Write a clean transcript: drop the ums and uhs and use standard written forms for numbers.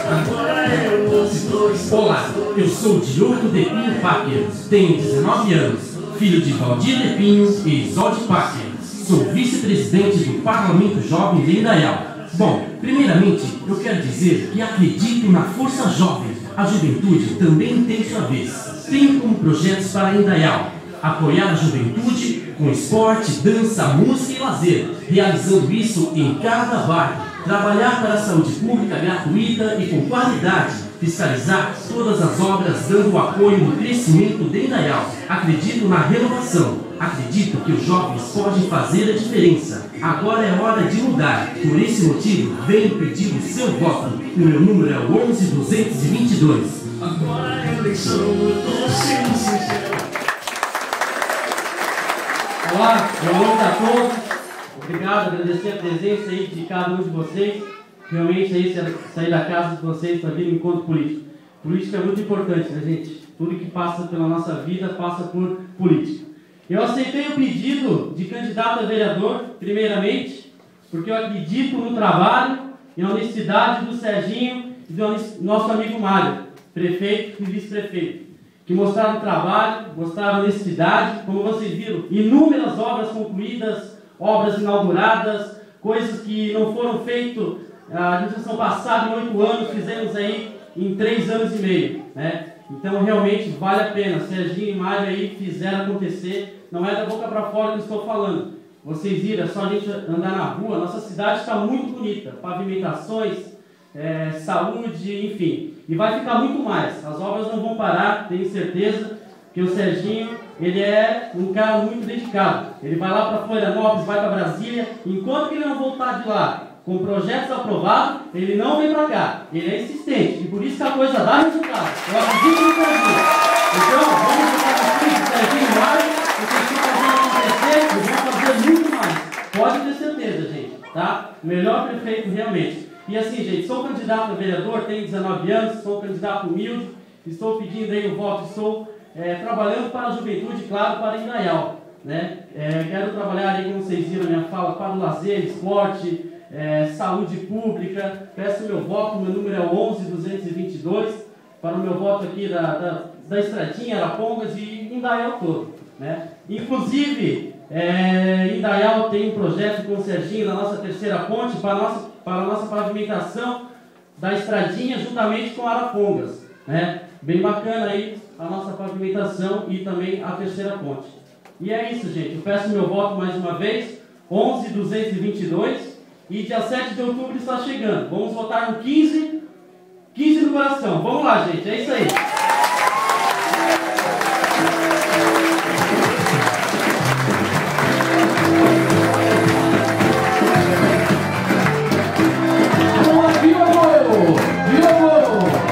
agora é 11. Olá, eu sou Diogo Depinho Packer, tenho 19 anos, filho de Valdir Depinho e Isolde Packer. Sou vice-presidente do Parlamento Jovem de Indaial. Bom, primeiramente, eu quero dizer que acredito na força jovem. A juventude também tem sua vez. Tenho como projetos para Indaial apoiar a juventude com esporte, dança, música e lazer, realizando isso em cada bairro. Trabalhar para a saúde pública gratuita e com qualidade. Fiscalizar todas as obras, dando apoio no crescimento de Indaial. Acredito na renovação. Acredito que os jovens podem fazer a diferença. Agora é hora de mudar. Por esse motivo, venho pedir o seu voto. O meu número é o 11222. Agora é eleição, eu tô sendo sincero. Olá, boa noite a todos. Obrigado, agradecer a presença aí de cada um de vocês. Realmente aí sair da casa de vocês para vir no encontro político. Política é muito importante, né, gente? Tudo que passa pela nossa vida passa por política. Eu aceitei o pedido de candidato a vereador, primeiramente, porque eu acredito no trabalho e na honestidade do Serginho e do nosso amigo Mário, prefeito e vice-prefeito, que mostraram trabalho, mostraram honestidade, como vocês viram, inúmeras obras concluídas, obras inauguradas, coisas que não foram feitas, a administração passada em 8 anos, fizemos aí em 3 anos e meio, né? Então realmente vale a pena, Serginho e Mário aí fizeram acontecer, não é da boca para fora que eu estou falando. Vocês viram, é só a gente andar na rua, nossa cidade está muito bonita, pavimentações, saúde, enfim, e vai ficar muito mais, as obras não vão parar, tenho certeza, que o Serginho, ele é um cara muito dedicado, ele vai lá para Florianópolis, vai para Brasília, enquanto que ele não voltar de lá, com projetos aprovados, ele não vem para cá, ele é insistente, e por isso que a coisa dá resultado, eu acredito no Serginho. Então, vamos ficar com o Serginho e Mário, vocês estão fazendo acontecer, e vão fazer muito mais, pode ter certeza, gente, tá? O melhor prefeito realmente. E assim, gente, sou candidato a vereador, tenho 19 anos, sou candidato humilde, estou pedindo aí o voto, estou trabalhando para a juventude, claro, para Indaial, né? Quero trabalhar aí, como vocês viram na minha fala, para o lazer, esporte, saúde pública. Peço o meu voto, meu número é 11222, para o meu voto aqui da Estradinha, Arapongas e Indaial todo, né? Inclusive, Indaial tem um projeto com o Serginho na nossa terceira ponte para a nossa pavimentação da Estradinha juntamente com Arapongas, né? Bem bacana aí a nossa pavimentação e também a terceira ponte. E é isso, gente. Eu peço meu voto mais uma vez, 11222, e dia 7 de outubro está chegando. Vamos votar no 15 no coração. Vamos lá, gente. É isso aí.